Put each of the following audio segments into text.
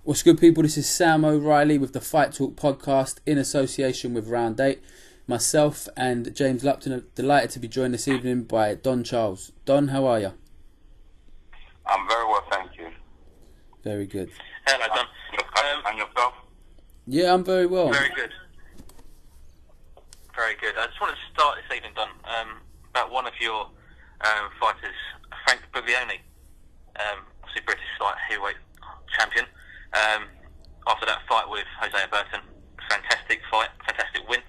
What's good, people? This is Sam O'Reilly with the Fight Talk podcast in association with Round 8. Myself and James Lupton are delighted to be joined this evening by Don Charles. Don, how are you? I'm very well, thank you. Very good. Hello, Don. And yourself? Yeah, I'm very well. Very good. Very good. I just wanted to start this evening, Don, about one of your fighters, Frank Buglioni, obviously British light heavyweight champion. After that fight with Jose Burton, fantastic fight, fantastic win.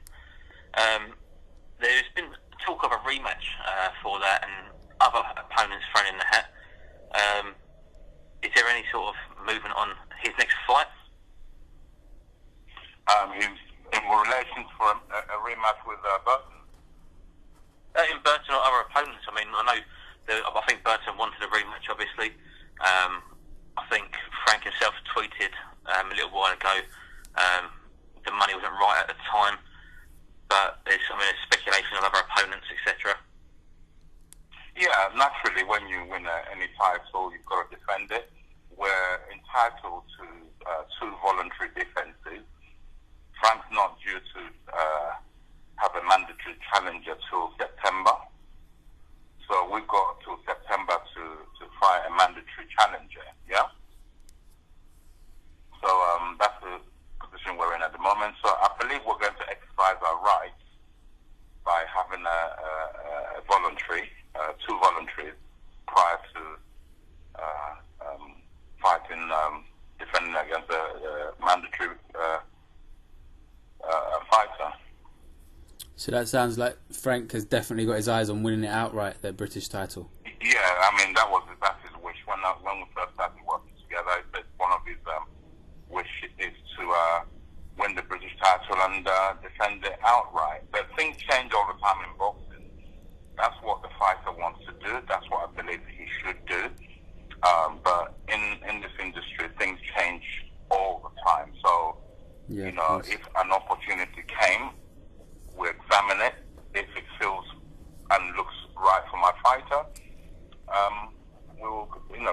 There's been talk of a rematch for that and other opponents thrown in the hat. Is there any sort of movement on his next fight? In relation to a rematch with Burton? In Burton or other opponents. I mean, I think Burton wanted a rematch, obviously. I think Frank himself tweeted a little while ago the money wasn't right at the time, but there's speculation of other opponents, etc. Yeah, naturally, when you win any title, you've got to defend it. We're entitled to two voluntary defences. Frank's not due to have a mandatory challenger till September, so we've got till September to fight a mandatory challenger. Yeah. So that's the position we're in at the moment. So I believe we're going to exercise our rights by having a voluntary, two voluntaries prior to fighting, defending against a mandatory fighter. So that sounds like Frank has definitely got his eyes on winning it outright, the British title. Yeah, that's his wish. When we first started working together, he said one of his wish is to win the British title and defend it outright. But things change all the time in boxing. That's what the fighter wants to do. That's what I believe he should do. But in this industry, things change all the time. So, yeah, if an opportunity came, we examine it. If it feels and looks right for my fighter, we will,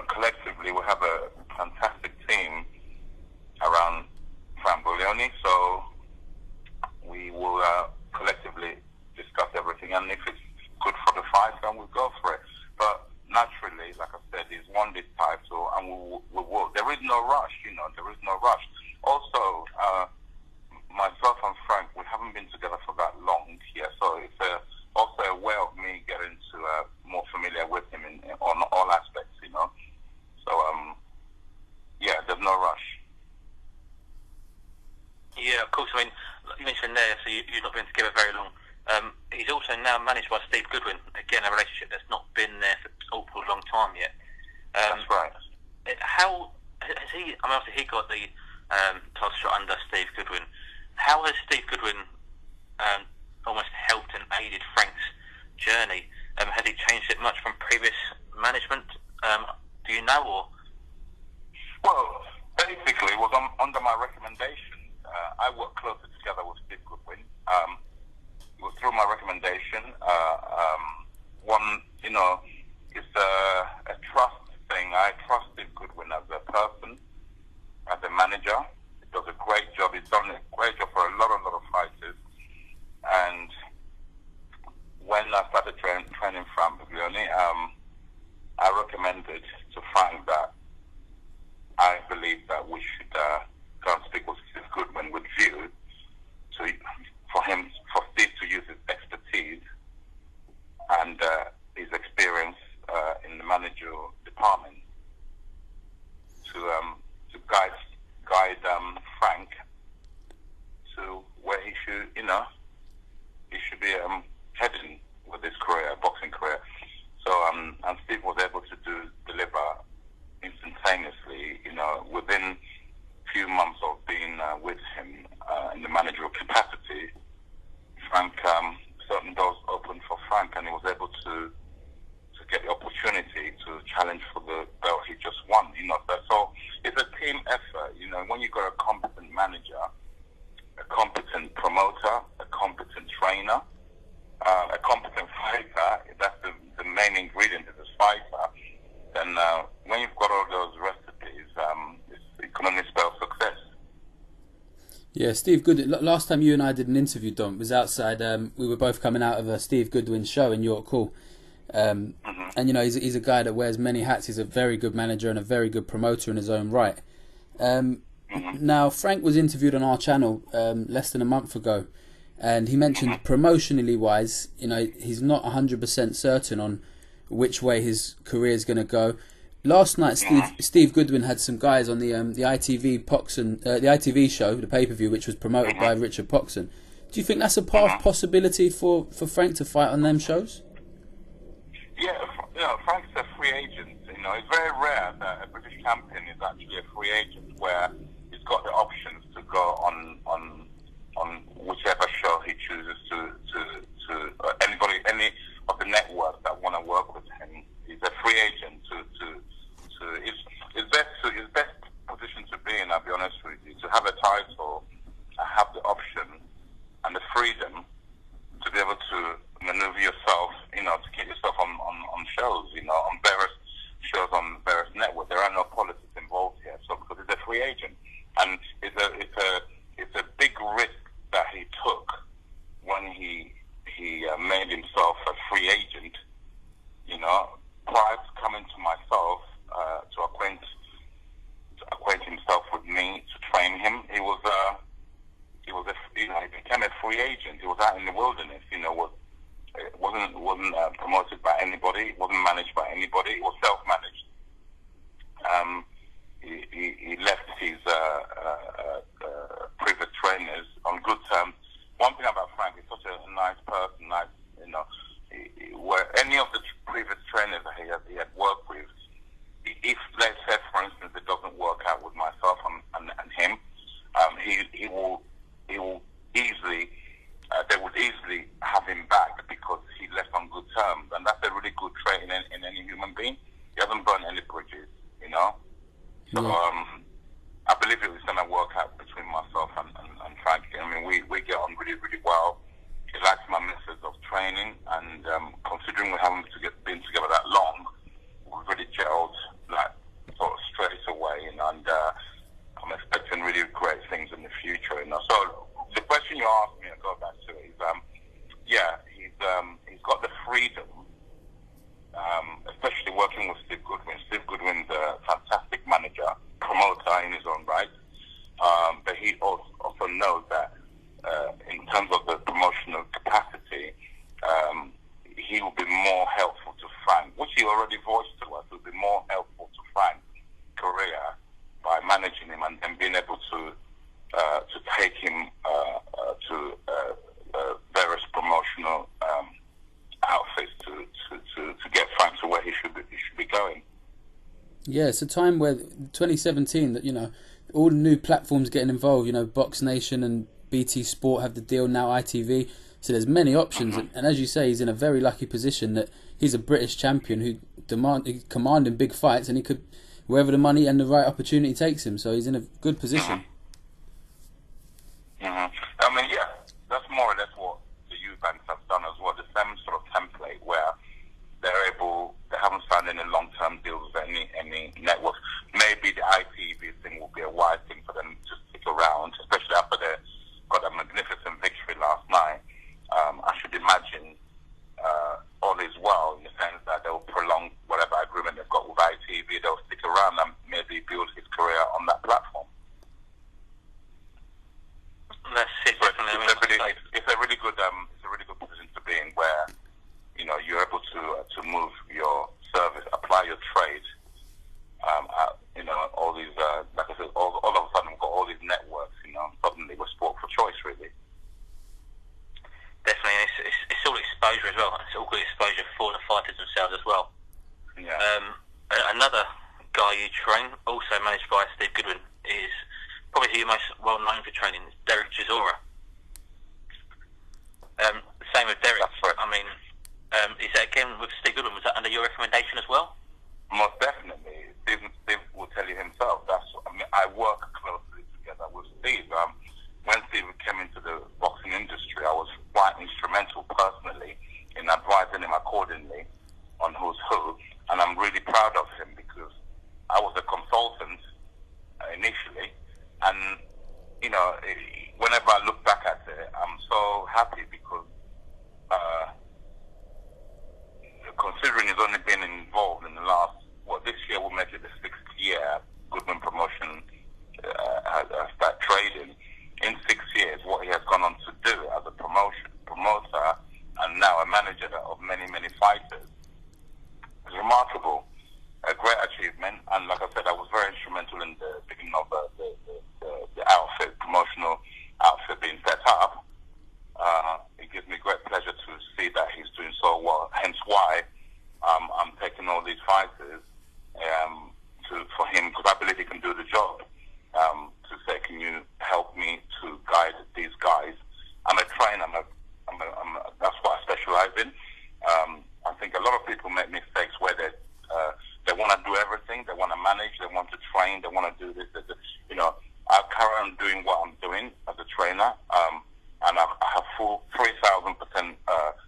collectively we have a fantastic team around Frank Buglioni, so we will collectively discuss everything, and if it's good for the fight, then we'll go for it. But naturally, like I said, he's won this title, and we will. There is no rush, there is no rush. Also, myself and Frank, we haven't been together for that long here, so it's also a way of me getting to more familiar with him on all aspects, So, yeah, there's no rush. Yeah, of course. You mentioned there, so you've not been together very long. He's also now managed by Steve Goodwin. Again, a relationship that's not been there for a long time yet. That's right. How has he? Obviously he got the title shot under Steve Goodwin. How has Steve Goodwin almost helped and aided Frank's journey? Has he changed it much from previous management? Do you know, or? Well, basically, it was under my recommendation. I worked closely together with Steve Goodwin. It was through my recommendation. It's a trust thing. I trust Steve Goodwin as a person, as a manager. He does a great job. He's done a great job for a lot of fighters. And when I started training Frank Buglioni, I recommended to Frank that I believe that we should go and speak with Steve Goodwin with view for Steve to use his expertise and his experience in the managerial department to guide Frank to where he should, he should be heading with his career, boxing career. So, and Steve was able to deliver instantaneously, within a few months of being with him in the managerial capacity. Frank, certain doors opened for Frank, and he was able to get the opportunity to challenge for the belt he just won. So it's a team effort. When you got a competent manager, a competent promoter, a competent trainer, a competent fighter, that's the main ingredient is a fighter. Then when you've got all those recipes, it can only spell Yeah, Steve Goodwin. Last time you and I did an interview, Don, was outside. We were both coming out of a Steve Goodwin show in York Hall. And, you know, he's a guy that wears many hats. He's a very good manager and a very good promoter in his own right. Now, Frank was interviewed on our channel less than a month ago. And he mentioned promotionally wise, you know, he's not 100% certain on which way his career is going to go. Last night, Steve Goodwin had some guys on the ITV Poxon, the ITV show, the pay-per-view, which was promoted by Richard Poxon. Do you think that's a possibility for Frank to fight on them shows? Yeah, you know, Frank's a free agent. You know, it's very rare that a British champion is actually a free agent, where he's got the options to go on whichever show he chooses to any of the networks that want to work with him. He's a free agent his best position to be in, I'll be honest with you, to have a title, have the option and the freedom to be able to maneuver yourself, you know, to get yourself on shows, you know, on various shows on various networks. There are no politics involved here, so because he's a free agent, and it's a big risk that he took when he made himself a free agent. You know, prior to coming to myself to acquaint himself with me, to train him, he became a free agent. He was out in the wilderness. You know, wasn't promoted by anybody. It wasn't managed by anybody. It was self-managed. He left his previous trainers on good terms. One thing about Frank, he's such a nice person. Nice, you know, where any of the previous trainers that he had worked with, if let's say, for instance, it doesn't work out with myself and him, he will easily, they would easily have him back because he left on good terms, and that's a really good trait in any human being. He hasn't burned any bridges, you know. So I believe it was going to work out between myself and Frank. I mean, we get on really, really well. He likes my methods of training, and considering we haven't been together that long, we've really gelled like sort of straight away, you know, and I'm expecting really great things in the future, you know. So the question you asked me, I go back to it, is he's got the freedom, especially working with Steve Goodwin. Steve Goodwin's a fantastic manager, promoter in his own right, but he also knows that in terms of the promotional capacity, he will be more helpful to Frank, which he already voiced to us. Will be more helpful to Frank's career by managing him and being able to take him to various promotional outfits to get Frank to where he should be going. Yeah, it's a time where 2017 that, you know, all the new platforms getting involved. You know, Box Nation and BT Sport have the deal now, ITV. So there's many options, and as you say, he's in a very lucky position that he's a British champion who commanding big fights, and he could, wherever the money and the right opportunity takes him. So he's in a good position. I mean, yeah, that's more or less what the youth banks have done as well. The same sort of template where they haven't signed any long-term deals with any networks. Maybe the ITV thing will be a wise thing for them to stick around, especially after they got a magnificent victory last night. I should imagine all is well in the sense that they'll prolong whatever agreement they've got with ITV. They'll stick around and maybe build his career on that platform. That's it. It's a really good position to be in, where, you know, you're able to move your service, apply your trade. You know, all these like I said, all of a sudden we've got all these networks. You know, suddenly we're sport for choice, really. Definitely, and it's all exposure as well. It's all good exposure for the fighters themselves as well. Yeah. Another guy you train, also managed by Steve Goodwin, is probably who you're most well known for training, is Dereck Chisora. Same with Dereck. That's right. I mean, is that again with Steve Goodwin? Was that under your recommendation as well? Most definitely. Steve will tell you himself. I work closely together with Steve. When Steve came into the boxing industry, I was quite instrumental personally in advising him accordingly on who's who, and I'm really proud of him because I was a consultant initially, and you know, when happy because considering he's only been involved in the last, this year will make it the 6th year Goodwin promotion has started trading. In 6 years, what he has gone on to do as a promoter, and now a manager of many, many fighters is remarkable. A great achievement, and like I said, I was very instrumental in the beginning of the outfit, promotional outfit being set up. It gives me great pleasure to see that he's doing so well, hence why I'm taking all these fighters for him, because I believe he can do the job. To say, can you help me to guide these guys? I'm a trainer. That's what I specialize in. I think a lot of people make mistakes where they want to do everything. They want to manage. They want to train. They want to do this. I carry on doing what I'm doing as a trainer, and I have full 3,000%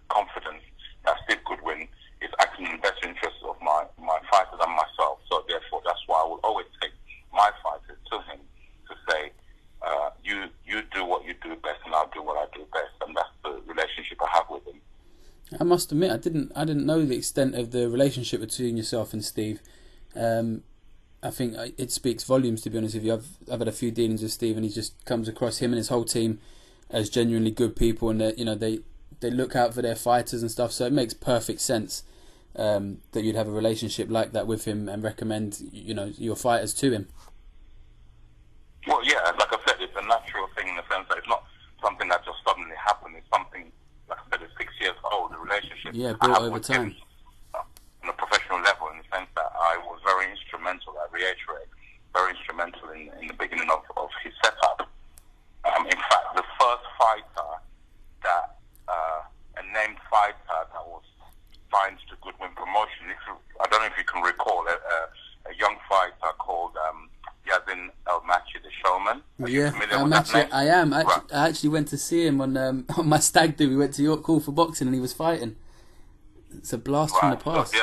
confidence that Steve Goodwin is acting in the best interest of my fighters and myself. So therefore, that's why I will always take my fighters to him to say, you do what you do best, and I'll do what I do best, and that's the relationship I have with him. I must admit, I didn't know the extent of the relationship between yourself and Steve. I think it speaks volumes, to be honest with you. I've had a few dealings with Steve, and he just comes across, him and his whole team, as genuinely good people, and they look out for their fighters and stuff. So it makes perfect sense that you'd have a relationship like that with him and recommend your fighters to him. Well, yeah, like I said, it's a natural thing in the sense that it's not something that just suddenly happened. It's something, like I said, it's 6 years old, the relationship. Yeah, built over time. On a professional level, in the sense that I was very instrumental, I reiterate, very instrumental in the beginning of his setup. In fact, the first fighter that, a named fighter that was signed to Goodwin Promotion, I don't know if you can recall, a young fighter called Yazin El-Machi, the showman. Yeah, I am. I actually went to see him on my stag do. We went to York Hall for boxing, and he was fighting. It's a blast from the past. So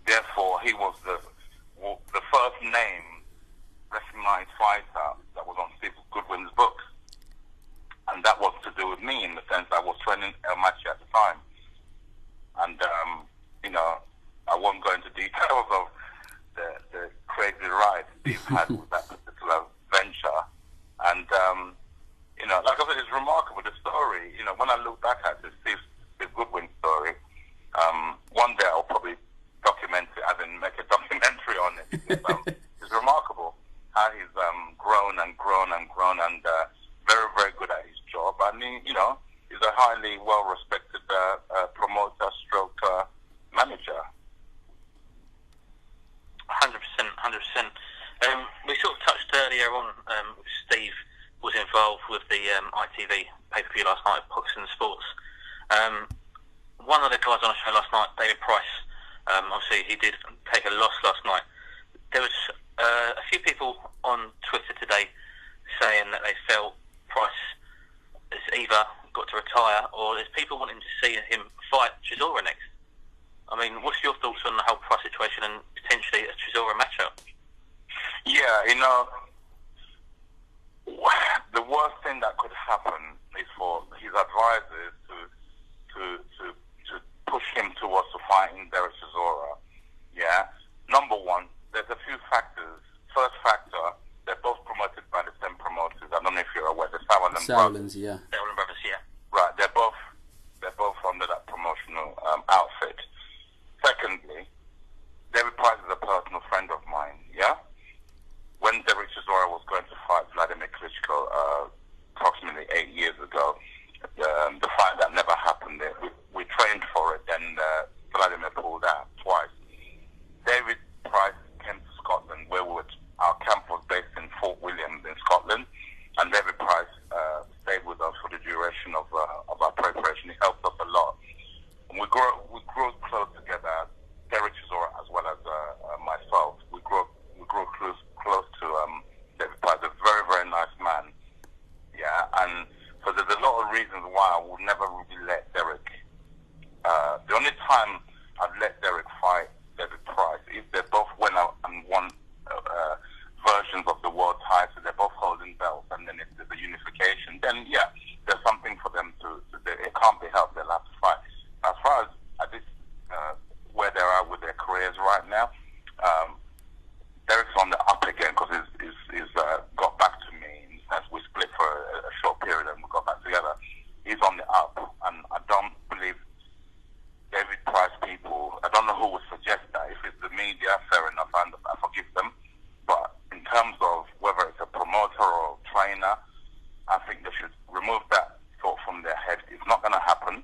therefore, he was the first name recognised fighter that was on Steve Goodwin's books, and that was to do with me in the sense I was training El-Machi at the time, and I won't go into details of the crazy ride Steve had with that particular venture, and like I said, it's remarkable, the story. When I look back at the Steve Goodwin story, one day I'll probably document it, as in make a documentary on it. It's remarkable how he's grown and grown and grown, and very, very good at his job. And he's a highly well-respected promoter stroke manager. 100%. We sort of touched earlier on, Steve was involved with the ITV pay-per-view last night, Boxing and Sports. One of the guys on the show last night, David Price, obviously he did take a loss last night. There was a few people on Twitter today saying that they felt Price has either got to retire or there's people wanting to see him fight Chisora next. I mean, what's your thoughts on the whole Price situation and potentially a Chisora matchup? Yeah, the worst thing that could happen is for his advisors to push him towards fighting Dereck Chisora. Yeah. Number one, there's a few factors. First factor, they're both promoted by the same promoters. I don't know if you're aware. The Sauerland brothers. Yeah. Sauerland brothers, yeah. Right. They're both under that promotional outfit. Secondly, David Price is a personal friend of mine. Yeah. When Dereck Chisora was going to fight Vladimir Klitscko approximately 8 years ago, the fight that never happened, we trained for it, and Vladimir pulled out twice. David Price came to Scotland, where our camp was based in Fort William in Scotland, and David Price stayed with us for the duration of our preparation. He helped us a lot. And we grew close together, Dereck Chisora as well as myself. We grew close to David Price, a very, very nice man. Yeah, and so there's a lot of reasons why I would never really let Dereck. The only time I'd let Dereck fight David Price if they both went out and won versions of the world title. They're both holding belts, and then if there's a unification, then yeah, there's something for them to up, and I don't believe David Price people. I don't know who would suggest that. If it's the media, fair enough, I forgive them. But in terms of whether it's a promoter or trainer, I think they should remove that thought from their head. It's not going to happen.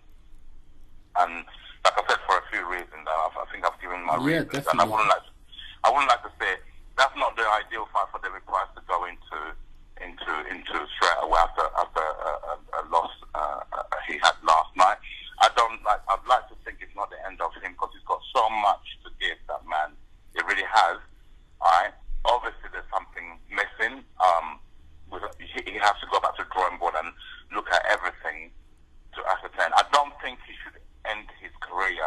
And like I said, for a few reasons, I think I've given my reasons. Definitely. And I wouldn't like to say that's not the ideal fight for David Price to go into straight away after a loss he had last night. I'd like to think it's not the end of him, because he's got so much to give, that man. He really has. Alright. Obviously there's something missing. He has to go back to the drawing board and look at everything to ascertain. I don't think he should end his career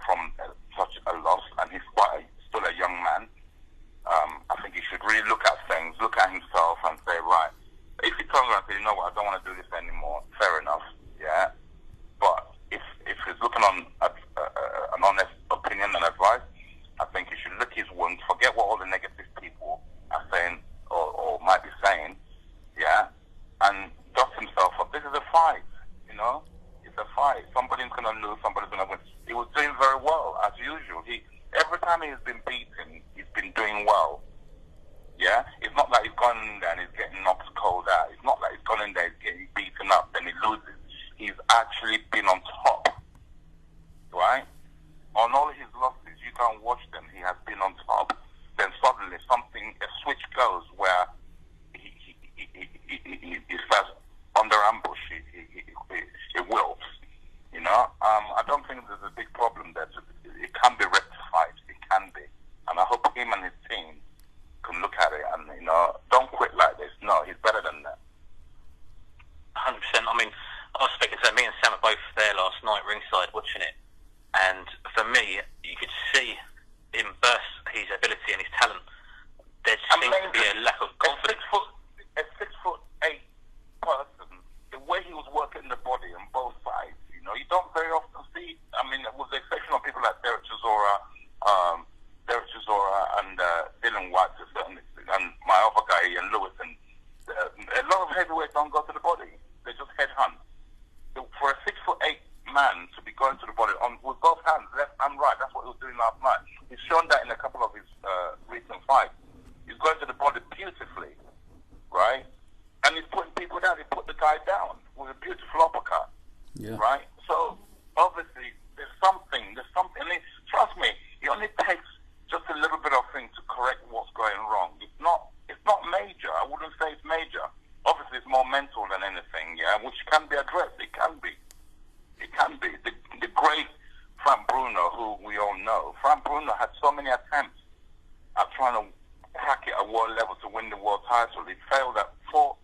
from such a loss, and he's still a young man. I think he should really look at things, look at himself, and say, right, if he turns around and says, you know what, I don't want to do this anymore, fair enough, yeah. But if he's looking on an honest opinion and advice, I think he should lick his wounds, forget what all the negative people are saying or might be saying, yeah, and dust himself up. This is a fight, you know. It's a fight. Somebody's going to lose, somebody's going to win. He was doing very well, as usual. Every time he's been beaten, he's been doing well. Yeah? It's not like he's gone in there and he's getting knocked cold out. It's not like he's gone in there and he's getting beaten up, then he loses. He's actually been on top. Right? On all his losses, you can't watch them, he has been on top. Then suddenly a switch goes where he's first under ambush, he wilts. You know? I don't think there's a big problem there. It can be rectified. It can be. And I hope him and his team can look at it and, you know, don't quit like this. No, he's better than that. 100%. I mean, I was speaking to me and Sam are both there last night ringside watching it, and for me, you could see him burst his ability and his talent. There seems to be a lack of confidence. A 6'8" person, the way he was working the body on both sides, you know, you don't very often see. I mean, with the exception of people like Dereck Chisora and Dylan White, and my other guy, Ian Lewis, and a lot of heavyweights don't go to the body. They just headhunt. For a 6'8" man to be going to the body with both hands, left and right, that's what he was doing last night. He's shown that in a couple of his recent fights. He's going to the body beautifully, right? And he's putting people down. He put the guy down with a beautiful uppercut, right? So obviously there's something. And trust me, it only takes just a little bit of thing to correct what's going wrong. It's not major. I wouldn't say it's major. Obviously, it's more mental than anything, yeah, which can be addressed. It can be. The great Frank Bruno, who we all know. Frank Bruno had so many attempts at trying to hack it at world level to win the world title. He failed at four.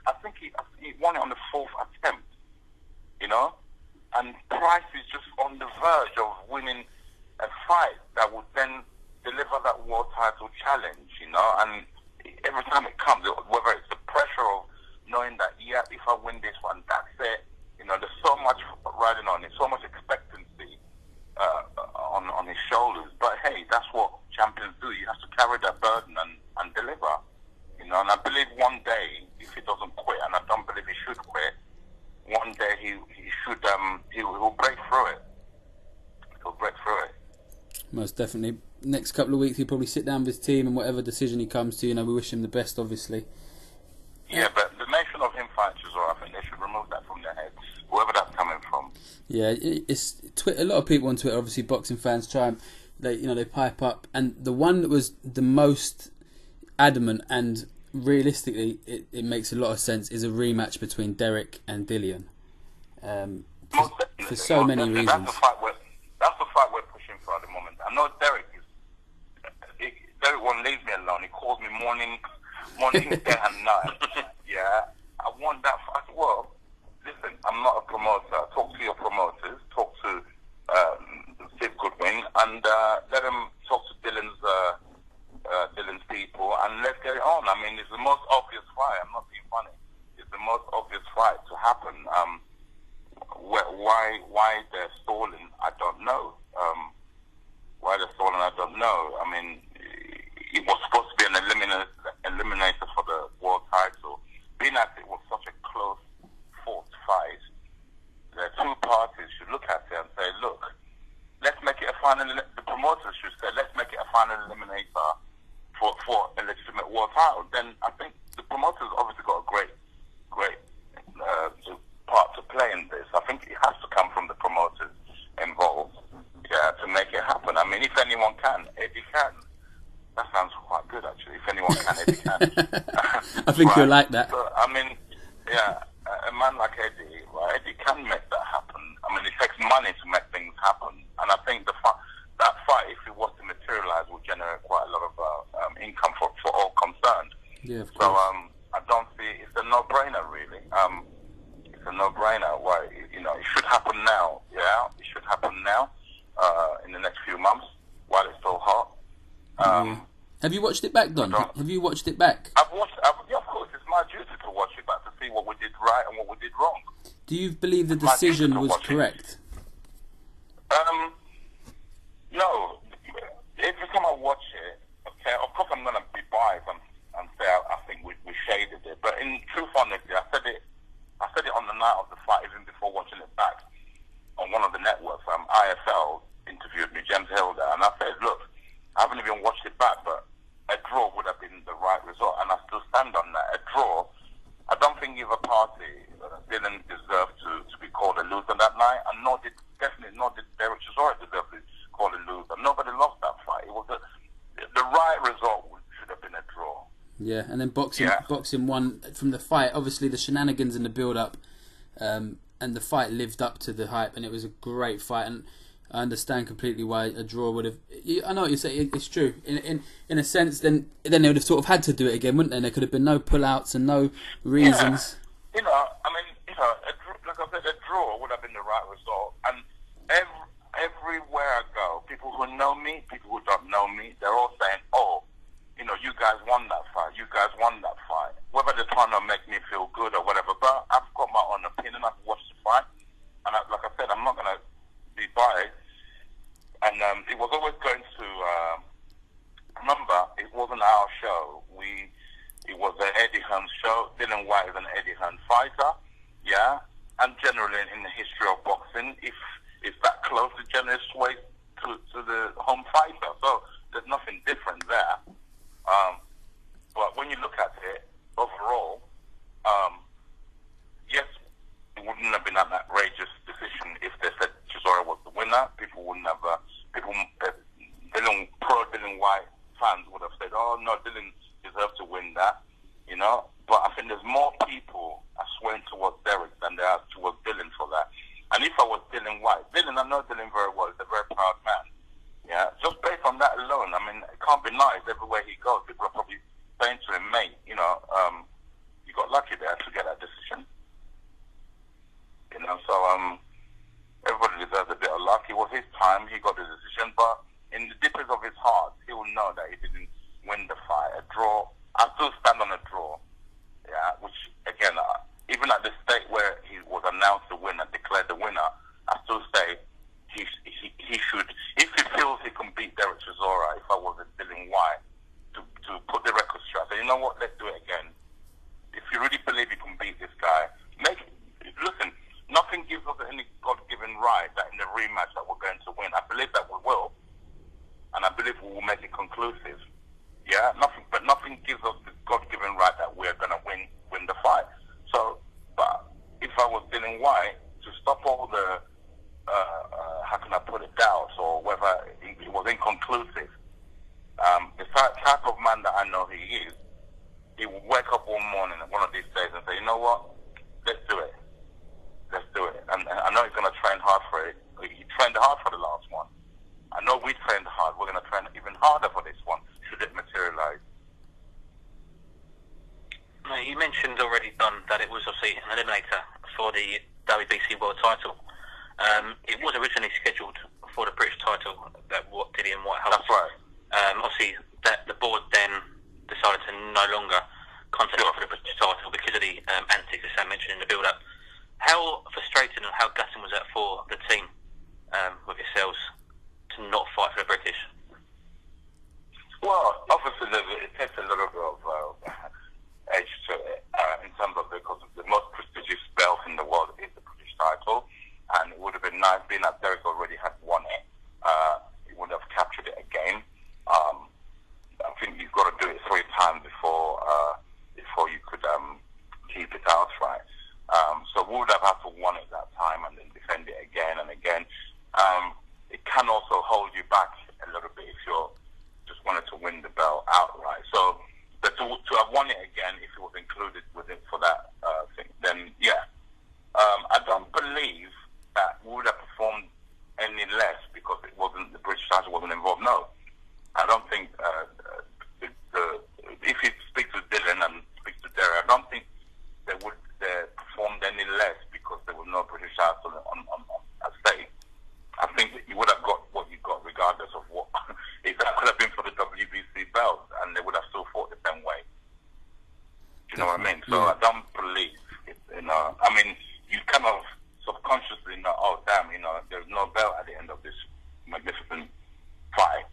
I think he won it on the fourth attempt, you know? And Price is just on the verge of winning a fight that would then deliver that world title challenge, you know? And every time it comes, whether it's the pressure of knowing that, yeah, if I win this one, that's it. You know, there's so much riding on it, so much expectancy on his shoulders. But hey, that's what champions do. You have to carry that burden and deliver. You know, and I believe one day, if he doesn't quit, and I don't believe he should quit, one day he will break through it. He'll break through it. Most definitely. Next couple of weeks, he'll probably sit down with his team, and whatever decision he comes to, you know, we wish him the best, obviously. Yeah, but the mention of him fighting Chisora, I think they should remove that from their heads, whoever that's coming from. Yeah, it's a lot of people on Twitter, obviously boxing fans, try and they pipe up, and the one that was the most adamant and realistically it makes a lot of sense is a rematch between Dereck and Dillian. For so many reasons. That's the fight we're pushing for at the moment. I know Dereck won't leave me alone. He calls me morning, day and night. Yeah, I want that fight. Well, listen, I'm not a promoter. Talk to your promoters. Talk to Goodwin, and let them talk to Dylan's people, and let's get it on. I mean, it's the most obvious fight. I'm not being funny. It's the most obvious fight to happen. Why they're stalling, I don't know. Why they're stalling, I don't know. I mean, it was supposed to be an eliminator for the world title. Being that it was such a close fought fight, the promoters should say, let's make it a final eliminator for a legitimate world title. Then I think the promoters obviously got a great part to play in this. I think it has to come from the promoters involved, to make it happen. I mean, if anyone can, Eddie can. That sounds quite good, actually. If anyone can, Eddie can. I think you'll like that. So, I mean, a man like Eddie, well, Eddie can make that happen. I mean, it takes money to make things happen, and I think that fight, if it was to materialize, will generate quite a lot of income for all concerned. Yeah, of course. So I don't see it's a no-brainer, really. It's a no-brainer. Why, it should happen now. Yeah, it should happen now. In the next few months, while it's still hot. Have you watched it back, Don? Have you watched it back? I've watched. Yeah, of course, it's my duty to watch it back to see what we did right and what we did wrong. Do you believe the decision was correct? No. Every time I watch it, okay, of course I'm going to be biased and say I think we shaded it. But in truth, honestly, I said it on the night of the fight, even before watching it back on one of the networks. IFL interviewed me, James Hilder, and I said, look, I haven't even watched it back, but a draw would have been the right result, and I still stand on that. A draw, I don't think either party didn't deserve to be called a loser that night, and nor did Dereck Chisora deserve to be called a loser. Nobody lost that fight. It was the right result should have been a draw. Yeah, and then boxing won from the fight. Obviously, the shenanigans in the build-up, and the fight lived up to the hype, and it was a great fight. And I understand completely why a draw would have. I know what you're saying. It's true. In a sense, then they would have sort of had to do it again, wouldn't they? There could have been no pullouts and no reasons. Yeah. Like I said, a draw would have been the right result. And everywhere I go, people who know me, people who don't know me, they're all saying, "Oh, you guys won that fight. You guys won that fight." Whether they're trying to make me feel good or whatever, but I've got my own opinion. I've watched the fight, and like I said, I'm not going to be biased. And it was always going to. Remember, it wasn't our show. It was the Eddie Hearn show. Dylan White is an Eddie Hearn fighter, yeah. And generally, in the history of boxing, if it's that close, it generally sways to the home fighter. So there's nothing different there. But when you look at it overall, yes, it wouldn't have been an outrageous decision if they said Chisora was the winner. People wouldn't have. Dylan White fans would have said, "Oh no, Dylan deserved to win that," But I think there's more people are swaying towards Dereck than there are towards Dylan for that. And if I was Dylan White, I know Dylan very well. He's a very proud man. Yeah, just based on that alone, I mean, it can't be nice everywhere he goes. People are probably saying to him, "Mate, you got lucky there to get that decision." So everybody deserves a bit of luck. It was his time. He got the decision, but in the deepest of his heart, he will know that he didn't win the fight. A draw. I still stand on a draw. Yeah, which again, even at the state where he was announced the winner, declared the winner, I still say he should, if he feels he can beat Dereck Chisora, if I was a Dylan White, to put the record straight. So you know what? Let's do it again. If you really believe you can beat this guy, listen. Nothing gives us any God-given right that in the rematch that we're going to win. I believe that we will, and I believe we will make it conclusive. Yeah, nothing gives us the God-given right that we're going to win the fight. So, but if I was Dylan White, to stop all the how can I put it, doubts or whether it was inconclusive, the type of man that I know he is, he will wake up one morning one of these days and say, "You know what? Let's do it. Let's do it." And I know he's going to train hard for it. He trained hard for the last one. I know we trained hard. We're going to train even harder for this one, should it materialize. You mentioned already, Don, that it was obviously an eliminator for the WBC World title. It was originally scheduled for the British title, that what Dillian White holds. That's right. Obviously, the board then decided to no longer contest for the British title because of the antics, as Sam mentioned in the build-up. How frustrating and how gutting was that for the team with yourselves to not fight for the British? Well, obviously, it takes a little bit of edge to it in terms of because the most prestigious belt in the world is the British title, and it would have been nice being that Dereck already had won it. time and then defend it again and again. It can also hold you back a little bit if you're just wanted to win the belt outright. So, but to have won it again, if it was included with it for that thing, then yeah. I don't believe that we would have performed any less because it wasn't, the British title wasn't involved. No, I don't think. If you speak to Dylan and speak to Dereck, I don't think they would performed any less because there was no British title at stake. I think that you would have got what you got regardless of what. If that could have been for the WBC belt, and they would have still fought the same way. Do you know what I mean? So I don't believe it, I mean, you kind of subconsciously know, oh damn, there's no belt at the end of this magnificent fight,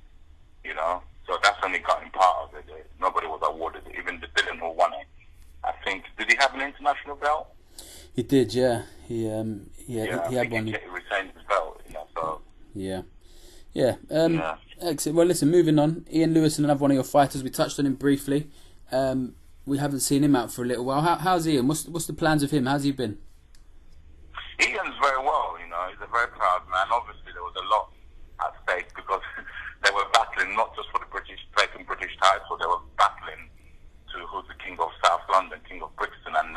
So that's only gotten part of it. Nobody was awarded it, even the Dylan who won it. I think, did he have an international belt? He did, yeah. He had one. He retained his belt, so. Yeah. Excellent. Well, listen, moving on. Ian Lewis, another one of your fighters. We touched on him briefly. We haven't seen him out for a little while. How's Ian? What's the plans of him? How's he been? Ian's very well, he's a very proud man. Obviously, there was a lot at stake because they were battling not just for the vacant British title, they were battling to who's the king of South London, king of Brixton, and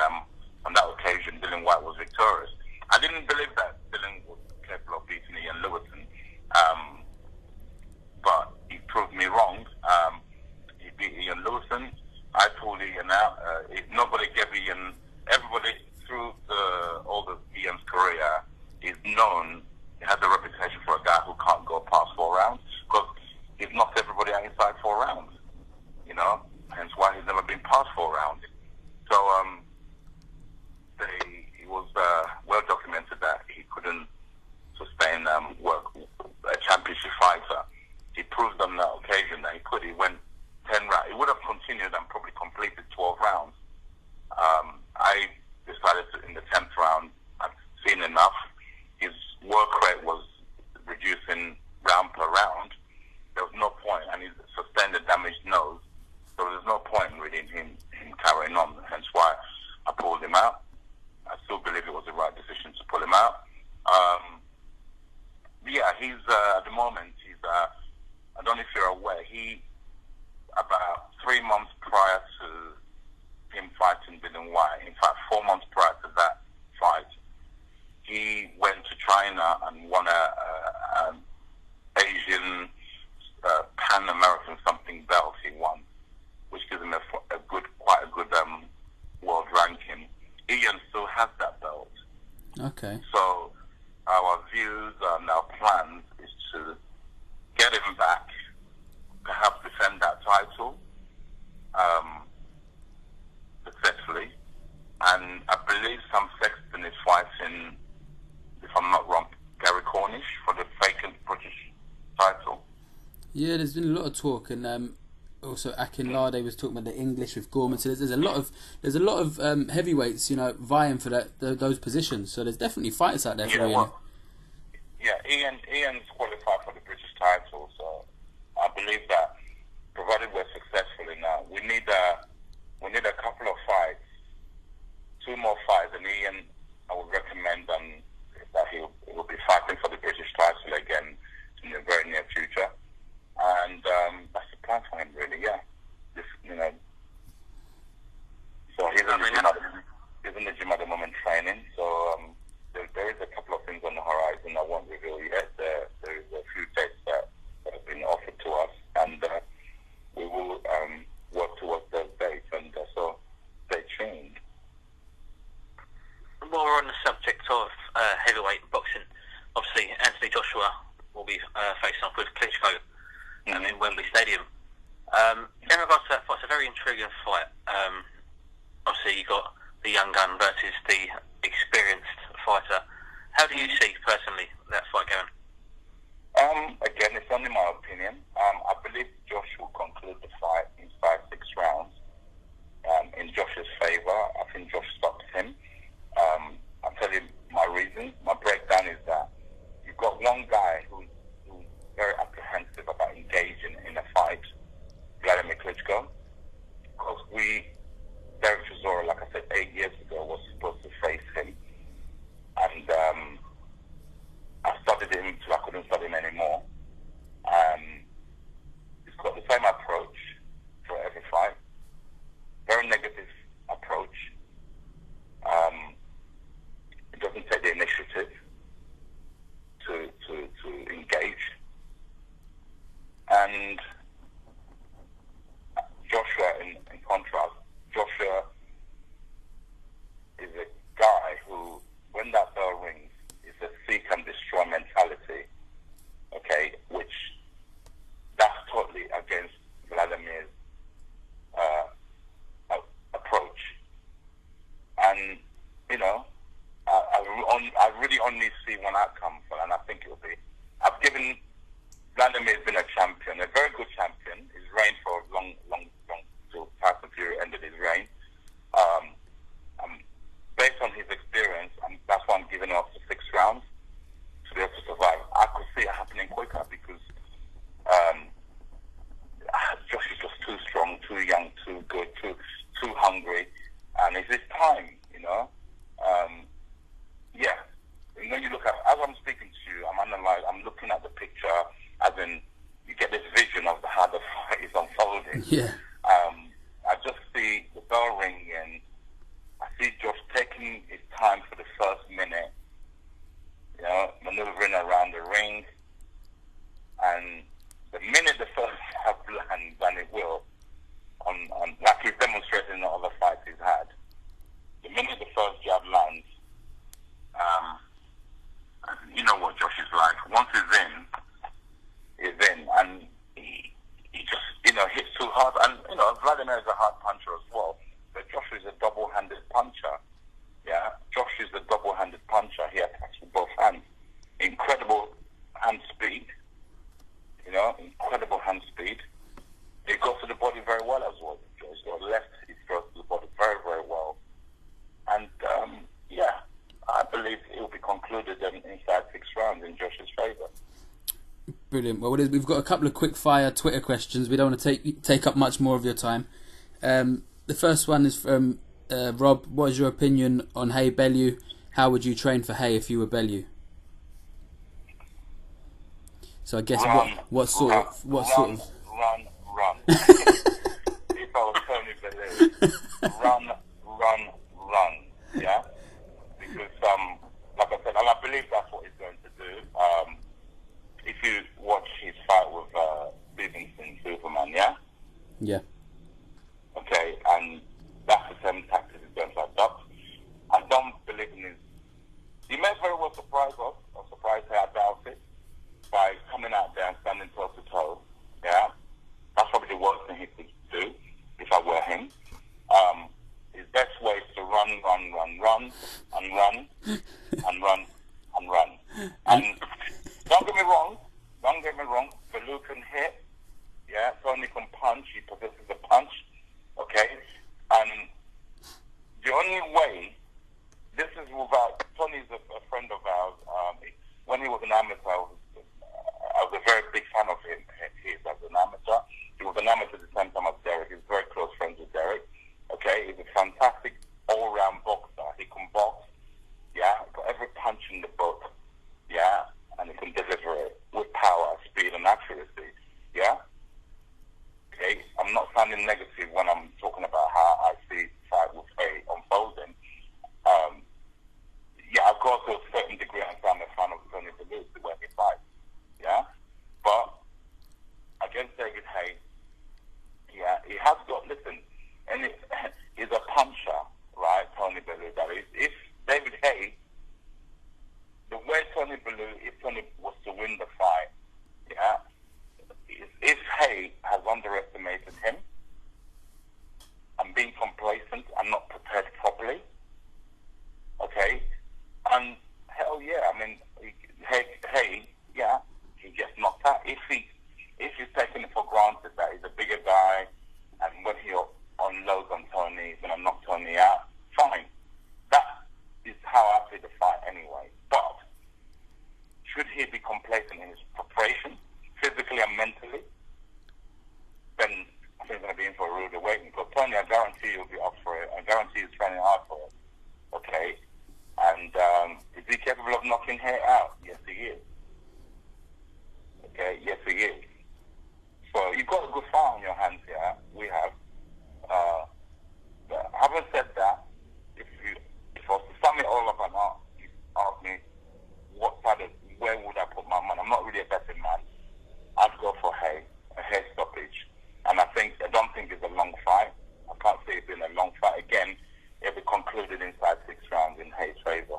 on that occasion, Dylan White was victorious. I didn't believe that Dylan was capable of beating Ian Lewison, but he proved me wrong. He beat Ian Lewison. I pulled Ian out. Nobody gave Ian. Everybody through all the Ian's career is known. He has a reputation for a guy who can't go past 4 rounds because he's knocked everybody out inside 4 rounds. Hence why he's never been past 4 rounds. So it was well documented that he couldn't sustain work a championship fighter. He proved on that occasion that he could. He went 10 rounds. He would have continued and probably completed 12 rounds. I decided to, in the 10th round, I'd seen enough. His work rate was reducing round per round. There was no point, and he sustained a damaged nose. So there's no point really in him carrying on. Hence why I pulled him out. I still believe it was the right decision to pull him out. He's at the moment. I don't know if you're aware. About 3 months prior to him fighting Dylan White, in fact 4 months prior to that fight, he went to China and won an Asian Pan American something belt. He won, which gives him quite a good world ranking. Ian still has that belt. Okay. So our views and our plans is to get him back, perhaps defend that title successfully, and I believe Sam Sexton is fighting, if I'm not wrong, Gary Cornish for the vacant British title. Yeah, there's been a lot of talk, and also Akinlade was talking about the English with Gorman. So there's a lot of heavyweights, vying for those positions. So there's definitely fighters out there for Ian. Ian's qualified for the British title, so I believe that provided we're successful in that, we need a couple of fights, 2 more fights, and Ian, I would recommend that he will be fighting for the British title again in the very near future, and that's the plan for him, really. Yeah, so he's in the gym at the moment training. So there is a couple of things on the horizon I won't reveal yet. There is a few dates that have been offered to us, and we will work towards those dates, and so stay tuned. While we're on the subject of heavyweight boxing, obviously Anthony Joshua will be facing off with Klitscko in Wembley Stadium. In regards to that fight, it's a very intriguing fight. Obviously, you got the young gun versus the experienced fighter. How do you see personally that fight going? Again, it's only my opinion. I believe Josh will conclude the fight in 5-6 rounds in Josh's favour. I think Josh stopped him. I'll tell you my reason. My breakdown is that you've got one guy who's very apprehensive about engaging in a fight, Vladimir Klitschko, because Dereck Chisora, like I said, 8 years ago, was supposed to face him, and studied him till I couldn't study him anymore. He's got the same approach for every fight. Very negative approach. He doesn't take the initiative to engage. And Joshua, in contrast, Joshua is a guy who, when that bell rings, is a seek and destroy mentality. Okay, which that's totally against Vladimir's approach. And you know, I really only see one outcome for, and I think it'll be. I've given Vladimir's been a champion, a very good champion. He's reigned for a long till Tyson Fury ended his reign. Based on his experience, that's why I'm giving up to 6 rounds to be able to survive. I could see it happening quicker because Josh is just too strong, too young, too good, too hungry, and it's his time, you know. Yeah. And when you look at, as I'm speaking to you, I'm looking at the picture, as in you get this vision of how the fight is unfolding. Yeah. I just see the bell ringing. I see Josh taking his time for the first minute, you know, maneuvering around the ring, and the minute the first jab lands, and it will, on like he's demonstrated in the other fights he's had, the minute the first jab lands, you know what Josh is like. Once he's in, and he just, you know, hits too hard. And, you know, Vladimir is a hard puncher as well, but Josh is a double-handed puncher. Yeah, Josh is a double-handed puncher. He attacks with both hands. Incredible hand speed. You know, incredible hand speed. He goes to the body very well as well. He's got left, he throws to the body very, very well. And, yeah, I believe it will be concluded inside 6 rounds in Josh's favour. Brilliant. Well, we've got a couple of quick-fire Twitter questions. We don't want to take up much more of your time. The first one is from Rob. What is your opinion on Haye Bellew? How would you train for Haye if you were Bellew? So I guess what sort of run. If I was Tony Bellew, run. Yeah, because like I said, and I believe that's what he's going to do. If you watch his fight with Stevenson, Superman, yeah. Yeah. Okay, and that's the same tactics he's going to adopt. I don't believe in his. He may very well surprise us, or surprise her, I doubt it, by coming out there and standing toe to toe. Yeah, that's probably the worst thing he could do if I were him. His best way is to run. And don't get me wrong, Bellew can hit. Yeah, Tony can punch. He possesses the punch. Okay, and the only way, this is without, Tony's a friend of ours. When he was an amateur, I was a very big fan of him. He is as an amateur. He was an amateur at the same time as Dereck. He's very close friends with Dereck. Okay, he's a fantastic all-round boxer. He can box. Yeah, got every punch in the book. Yeah, and he can deliver it with power, speed, and accuracy. Yeah. Okay, I'm not sounding negative when I'm talking about how I see the fight with Haye unfolding. Yeah, I've got to a certain degree, I'm a fan of Tony Bellew, the way he fights. Yeah, but against David Haye, yeah, he has got, listen, and he's a puncher, right, Tony Bellew, that is. If David Haye, the way Tony Bellew, if Tony was to win the fight, yeah, if Haye has underestimated him and been complacent and not prepared properly, okay, and hell yeah, I mean, Haye, yeah, he gets knocked out. If he's taking it for granted that he's a bigger guy, and when he unloads on Tony, he's going to knock Tony out, fine. That is how I see the fight anyway. But should he be complacent in his preparation, physically and mentally, then I think he's going to be in for a rude awakening. Because Tony, I guarantee you'll be up for it. I guarantee he's training hard for it. Okay? And is he capable of knocking Haye out? Yes, he is. Okay, yes, he is. So you've got a good fight on your hands here. We have. But having said that, if I was to sum it all up and you ask me where would I put my money, I'm not really a betting man. I'd go for Haye, a Haye stoppage. And I don't think it's a long fight. I can't say it's been a long fight. Again, it'll be concluded inside 6 rounds in Haye's favour.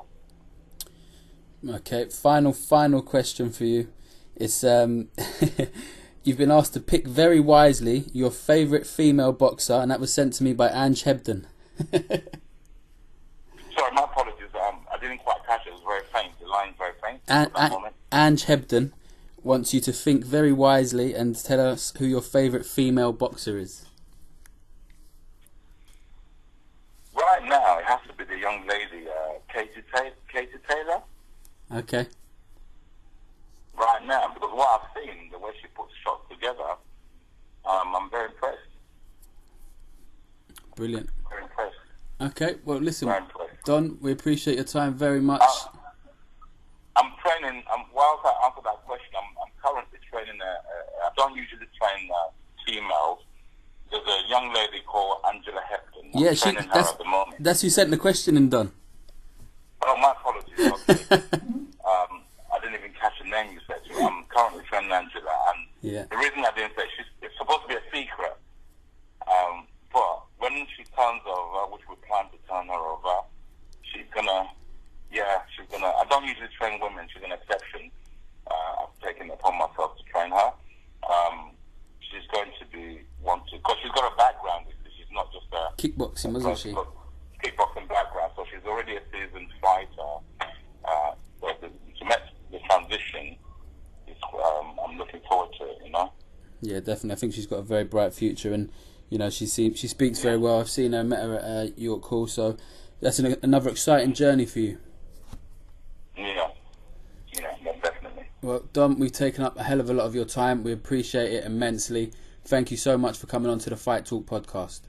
Okay, final question for you. It's you've been asked to pick very wisely your favourite female boxer, and that was sent to me by Ange Hebden. Sorry, my apologies. I didn't quite catch it. It was very faint. The line's very faint at that moment. Ange Hebden wants you to think very wisely and tell us who your favourite female boxer is. Right now, it has to be the young lady, Katie Taylor. Okay. Right now, because what I've seen, the way she puts shots together, I'm very impressed. Brilliant. Very impressed. Okay, well listen, Don, we appreciate your time very much. I'm training, whilst I answer that question, I'm currently training, I don't usually train females. There's a young lady called Angela Hepton. I'm training her at the moment. That's who sent the question in, Don. Oh, my apologies. Okay. I didn't even catch the name you said. I'm currently training Angela, and the reason I didn't say, it's supposed to be a secret. But when she turns over, which we plan to turn her over, she's gonna, I don't usually train women. She's an exception. I've taken it upon myself to train her. She's going to be because she's got a background. She's not just a kickboxing, wasn't she? Kickboxing background, so she's already a seasoned fighter. So to make the transition, I'm looking forward to it. Yeah, definitely. I think she's got a very bright future, and she speaks very well. I've seen her, met her at York Hall, so that's another exciting journey for you. Yeah, definitely. Well, Dom, we've taken up a hell of a lot of your time. We appreciate it immensely. Thank you so much for coming on to the Fight Talk podcast.